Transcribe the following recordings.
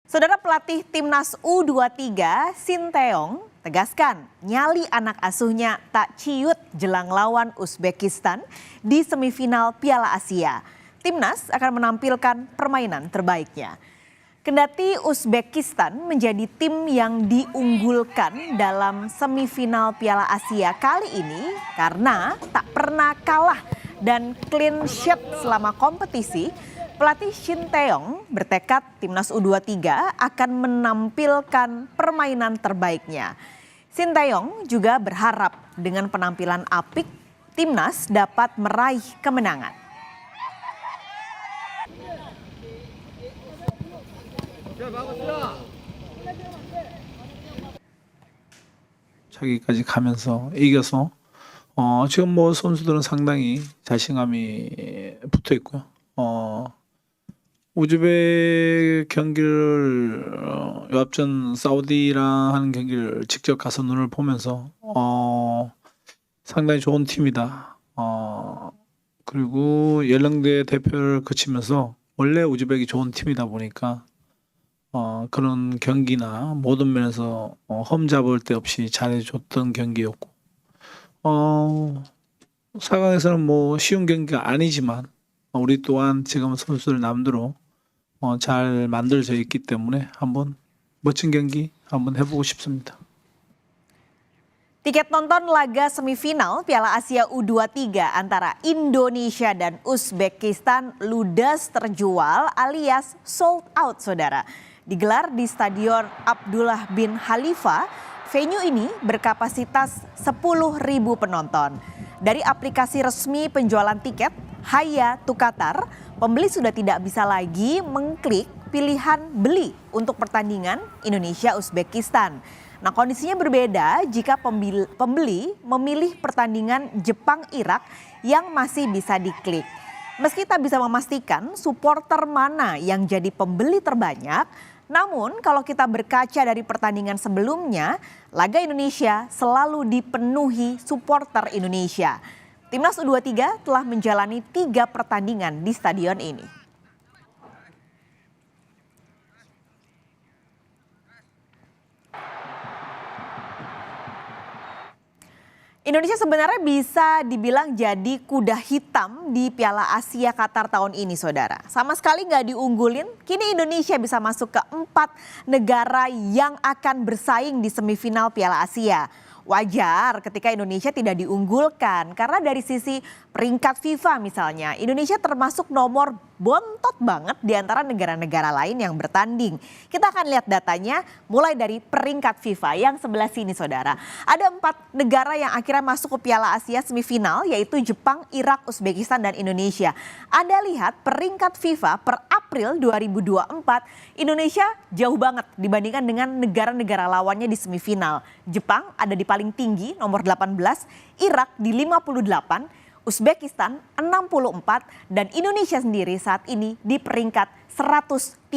Saudara pelatih Timnas U23 Sinteyong tegaskan nyali anak asuhnya tak ciut jelang lawan Uzbekistan di semifinal Piala Asia. Timnas akan menampilkan permainan terbaiknya. Kendati Uzbekistan menjadi tim yang diunggulkan dalam semifinal Piala Asia kali ini karena tak pernah kalah dan clean sheet selama kompetisi, pelatih Sinteyong bertekad Timnas U23 akan menampilkan permainan terbaiknya. Sinteyong juga berharap dengan penampilan apik, Timnas dapat meraih kemenangan. 자기까지 가면서 이겨서 지금 뭐 선수들은 상당히 자신감이 붙어 있고요. 우즈벡 경기를 요 앞전 사우디랑 하는 경기를 직접 가서 눈을 보면서 상당히 좋은 팀이다. 그리고 연령대 대표를 거치면서 원래 우즈벡이 좋은 팀이다 보니까 그런 경기나 모든 면에서 험잡을 데 없이 잘해줬던 경기였고 4강에서는 뭐 쉬운 경기가 아니지만 우리 또한 지금 선수들 남대로 잘 만들어져 있기 때문에 한번 멋진 경기 한번 해보고 싶습니다. Tiket nonton laga semifinal Piala Asia U23 antara Indonesia dan Uzbekistan ludes terjual alias sold out, saudara. Digelar di Stadion Abdullah bin Khalifa, venue ini berkapasitas 10.000 penonton. Dari aplikasi resmi penjualan tiket, Haya Tukatar, pembeli sudah tidak bisa lagi mengklik pilihan beli untuk pertandingan Indonesia-Uzbekistan. Nah, kondisinya berbeda jika pembeli memilih pertandingan Jepang-Irak yang masih bisa diklik. Meski tak bisa memastikan supporter mana yang jadi pembeli terbanyak, namun kalau kita berkaca dari pertandingan sebelumnya, laga Indonesia selalu dipenuhi supporter Indonesia. Timnas U23 telah menjalani 3 pertandingan di stadion ini. Indonesia sebenarnya bisa dibilang jadi kuda hitam di Piala Asia Qatar tahun ini, saudara. Sama sekali nggak diunggulin, kini Indonesia bisa masuk ke 4 negara yang akan bersaing di semifinal Piala Asia. Wajar ketika Indonesia tidak diunggulkan karena dari sisi peringkat FIFA misalnya, Indonesia termasuk nomor bontot banget di antara negara-negara lain yang bertanding. Kita akan lihat datanya mulai dari peringkat FIFA yang sebelah sini, saudara. Ada 4 negara yang akhirnya masuk ke Piala Asia semifinal, yaitu Jepang, Irak, Uzbekistan, dan Indonesia. Anda lihat peringkat FIFA per April 2024, Indonesia jauh banget dibandingkan dengan negara-negara lawannya di semifinal. Jepang ada di paling tinggi nomor 18, Irak di 58, Uzbekistan 64, dan Indonesia sendiri saat ini di peringkat 134.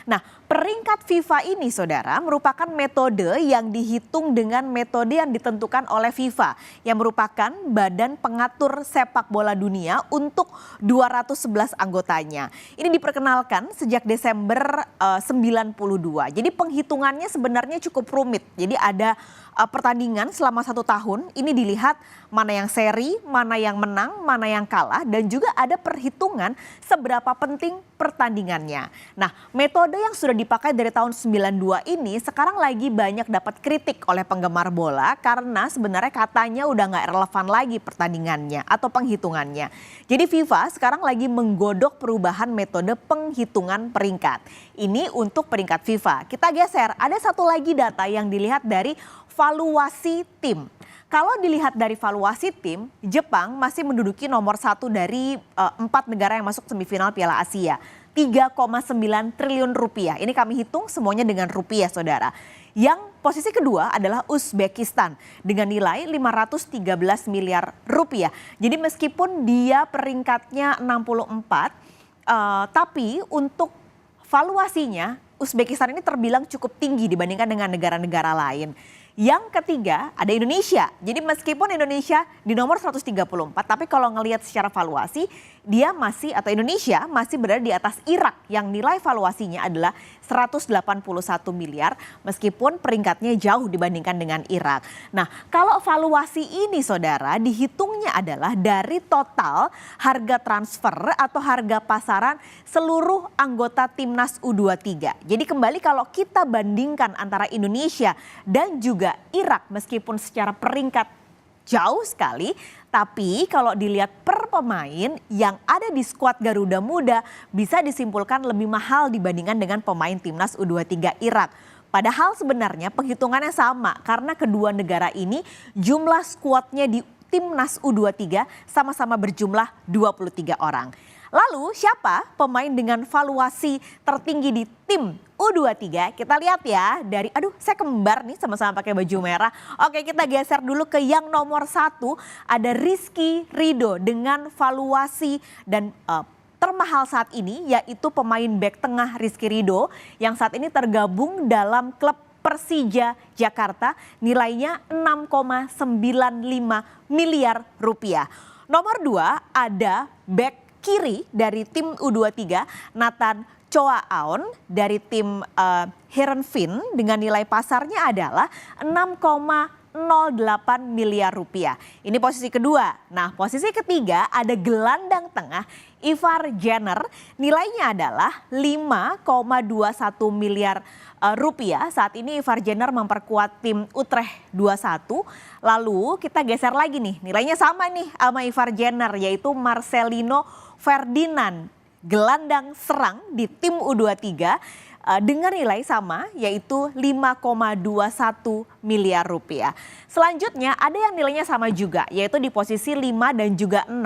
Nah, peringkat FIFA ini, saudara, merupakan metode yang dihitung dengan metode yang ditentukan oleh FIFA, yang merupakan badan pengatur sepak bola dunia untuk 211 anggotanya. Ini diperkenalkan sejak Desember 92. Jadi penghitungannya sebenarnya cukup rumit. Jadi ada pertandingan selama 1 tahun, ini dilihat mana yang seri, mana yang menang, mana yang kalah, dan juga ada perhitungan seberapa penting pertandingannya. Nah, metode yang sudah dipakai dari tahun 92 ini sekarang lagi banyak dapat kritik oleh penggemar bola karena sebenarnya katanya udah nggak relevan lagi pertandingannya atau penghitungannya. Jadi FIFA sekarang lagi menggodok perubahan metode penghitungan peringkat. Ini untuk peringkat FIFA. Kita geser, ada satu lagi data yang dilihat dari valuasi tim. Kalau dilihat dari valuasi tim, Jepang masih menduduki nomor 1 dari 4 negara yang masuk semifinal Piala Asia. 3,9 triliun rupiah. Ini kami hitung semuanya dengan rupiah, saudara. Yang posisi kedua adalah Uzbekistan dengan nilai 513 miliar rupiah. Jadi meskipun dia peringkatnya 64, tapi untuk valuasinya Uzbekistan ini terbilang cukup tinggi dibandingkan dengan negara-negara lain. Yang ketiga ada Indonesia. Jadi meskipun Indonesia di nomor 134, tapi kalau ngelihat secara valuasi dia masih atau Indonesia masih berada di atas Irak yang nilai valuasinya adalah 181 miliar meskipun peringkatnya jauh dibandingkan dengan Irak. Nah, kalau valuasi ini saudara dihitungnya adalah dari total harga transfer atau harga pasaran seluruh anggota timnas U23. Jadi kembali kalau kita bandingkan antara Indonesia dan juga Irak meskipun secara peringkat jauh sekali, tapi kalau dilihat per pemain yang ada di skuad Garuda Muda bisa disimpulkan lebih mahal dibandingkan dengan pemain timnas U23 Irak. Padahal sebenarnya penghitungannya sama karena kedua negara ini jumlah skuadnya di timnas U23 sama-sama berjumlah 23 orang. Lalu siapa pemain dengan valuasi tertinggi di tim U23? Kita lihat ya dari, saya kembar nih sama-sama pakai baju merah. Oke, kita geser dulu ke yang nomor 1, ada Rizky Ridho dengan valuasi dan termahal saat ini yaitu pemain bek tengah Rizky Ridho yang saat ini tergabung dalam klub Persija Jakarta, nilainya 6,95 miliar rupiah. Nomor 2 ada bek kiri dari tim U23 Nathan Choa-aon dari tim Heerenveen dengan nilai pasarnya adalah 6,08 miliar rupiah. Ini posisi kedua. Nah, posisi ketiga ada gelandang tengah Ivar Jenner, nilainya adalah 5,21 miliar rupiah. Saat ini Ivar Jenner memperkuat tim Utrecht 21. Lalu kita geser lagi nih, nilainya sama nih sama Ivar Jenner yaitu Marcelino Ferdinand, gelandang serang di tim U23 dengan nilai sama yaitu 5,21 miliar rupiah. Selanjutnya ada yang nilainya sama juga yaitu di posisi 5 dan juga 6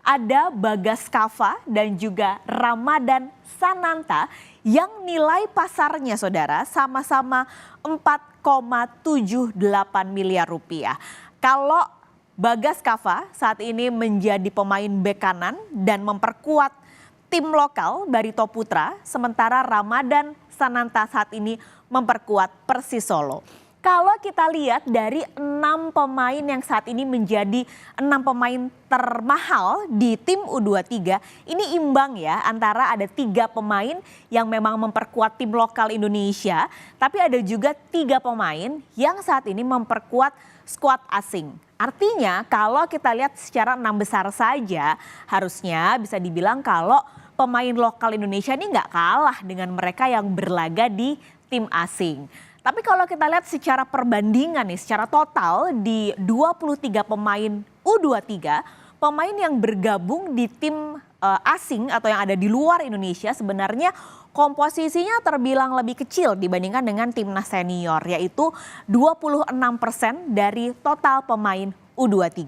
ada Bagas Kava dan juga Ramadan Sananta yang nilai pasarnya saudara sama-sama 4,78 miliar rupiah. Kalau Bagas Kava saat ini menjadi pemain bek kanan dan memperkuat tim lokal Barito Putra, sementara Ramadan Sananta saat ini memperkuat Persis Solo. Kalau kita lihat dari 6 pemain yang saat ini menjadi 6 pemain termahal di tim U23, ini imbang ya antara ada 3 pemain yang memang memperkuat tim lokal Indonesia, tapi ada juga 3 pemain yang saat ini memperkuat skuad asing. Artinya kalau kita lihat secara 6 besar saja harusnya bisa dibilang kalau pemain lokal Indonesia ini nggak kalah dengan mereka yang berlaga di tim asing. Tapi kalau kita lihat secara perbandingan nih, secara total di 23 pemain U23, pemain yang bergabung di tim asing atau yang ada di luar Indonesia sebenarnya komposisinya terbilang lebih kecil dibandingkan dengan timnas senior, yaitu 26% dari total pemain U23.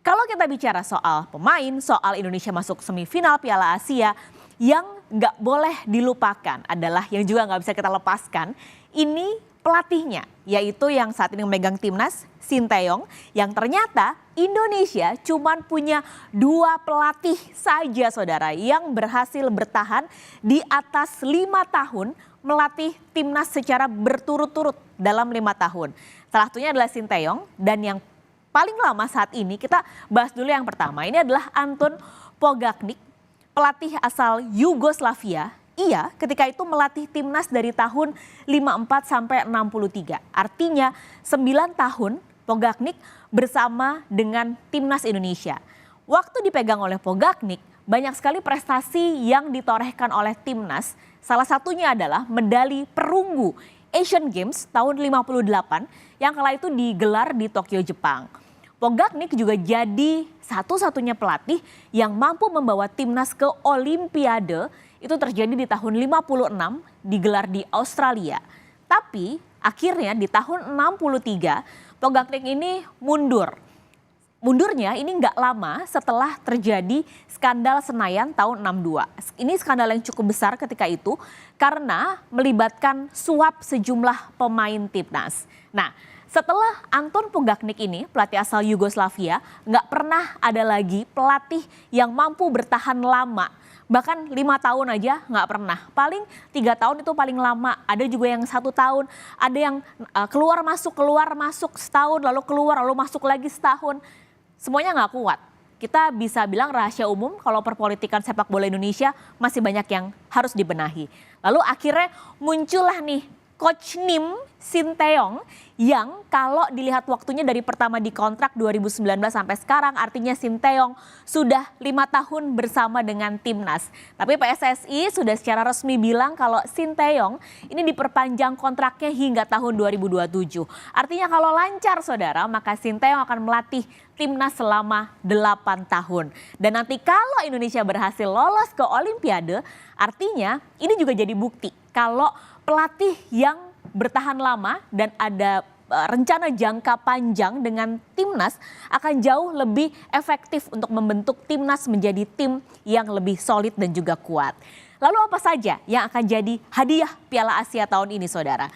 Kalau kita bicara soal pemain, soal Indonesia masuk semifinal Piala Asia, yang nggak boleh dilupakan adalah yang juga nggak bisa kita lepaskan, ini pelatihnya, yaitu yang saat ini memegang timnas, Sinteyong, yang ternyata Indonesia cuman punya 2 pelatih saja saudara yang berhasil bertahan di atas 5 tahun melatih timnas secara berturut-turut dalam 5 tahun. Salah satunya adalah Sinteyong dan yang paling lama saat ini kita bahas dulu yang pertama. Ini adalah Anton Pogacnik, pelatih asal Yugoslavia. Ia ketika itu melatih timnas dari tahun 54 sampai 63. Artinya 9 tahun Pogacnik bersama dengan timnas Indonesia. Waktu dipegang oleh Pogacnik, banyak sekali prestasi yang ditorehkan oleh timnas. Salah satunya adalah medali perunggu Asian Games tahun 58 yang kala itu digelar di Tokyo, Jepang. Pogacnik juga jadi satu-satunya pelatih yang mampu membawa timnas ke Olimpiade. Itu terjadi di tahun 56 digelar di Australia. Tapi akhirnya di tahun 63 Pogacnik ini mundur. Mundurnya ini nggak lama setelah terjadi skandal Senayan tahun 62. Ini skandal yang cukup besar ketika itu karena melibatkan suap sejumlah pemain timnas. Nah, setelah Anton Pogacnik ini, pelatih asal Yugoslavia, nggak pernah ada lagi pelatih yang mampu bertahan lama. Bahkan 5 tahun aja nggak pernah. Paling 3 tahun itu paling lama. Ada juga yang 1 tahun. Ada yang keluar masuk setahun, lalu keluar, lalu masuk lagi setahun. Semuanya nggak kuat. kita bisa bilang rahasia umum kalau perpolitikan sepak bola Indonesia masih banyak yang harus dibenahi. Lalu akhirnya muncullah nih Coach Nim Sinteyong yang kalau dilihat waktunya dari pertama dikontrak 2019 sampai sekarang artinya Sinteyong sudah 5 tahun bersama dengan timnas. Tapi PSSI sudah secara resmi bilang kalau Sinteyong ini diperpanjang kontraknya hingga tahun 2027. Artinya kalau lancar saudara maka Sinteyong akan melatih timnas selama 8 tahun. Dan nanti kalau Indonesia berhasil lolos ke Olimpiade artinya ini juga jadi bukti kalau pelatih yang bertahan lama dan ada rencana jangka panjang dengan timnas akan jauh lebih efektif untuk membentuk timnas menjadi tim yang lebih solid dan juga kuat. Lalu apa saja yang akan jadi hadiah Piala Asia tahun ini saudara?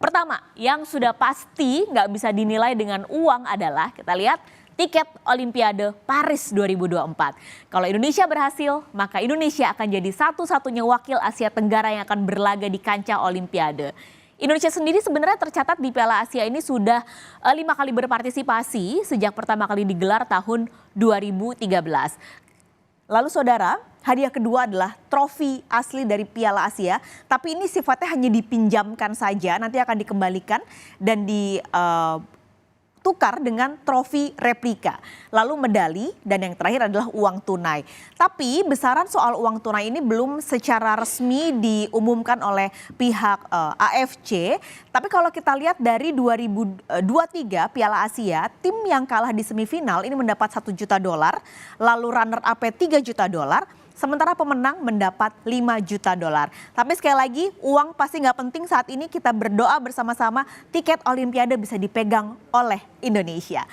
Pertama, yang sudah pasti nggak bisa dinilai dengan uang adalah kita lihat tiket Olimpiade Paris 2024. Kalau Indonesia berhasil, maka Indonesia akan jadi satu-satunya wakil Asia Tenggara yang akan berlaga di kancah Olimpiade. Indonesia sendiri sebenarnya tercatat di Piala Asia ini sudah 5 kali berpartisipasi sejak pertama kali digelar tahun 2013. Lalu saudara, hadiah kedua adalah trofi asli dari Piala Asia. Tapi ini sifatnya hanya dipinjamkan saja, nanti akan dikembalikan dan tukar dengan trofi replika. Lalu medali dan yang terakhir adalah uang tunai. Tapi besaran soal uang tunai ini belum secara resmi diumumkan oleh pihak AFC. Tapi kalau kita lihat dari 2023 Piala Asia, tim yang kalah di semifinal ini mendapat $1 juta, lalu runner up $3 juta, sementara pemenang mendapat $5 juta. Tapi sekali lagi uang pasti nggak penting saat ini, kita berdoa bersama-sama tiket Olimpiade bisa dipegang oleh Indonesia.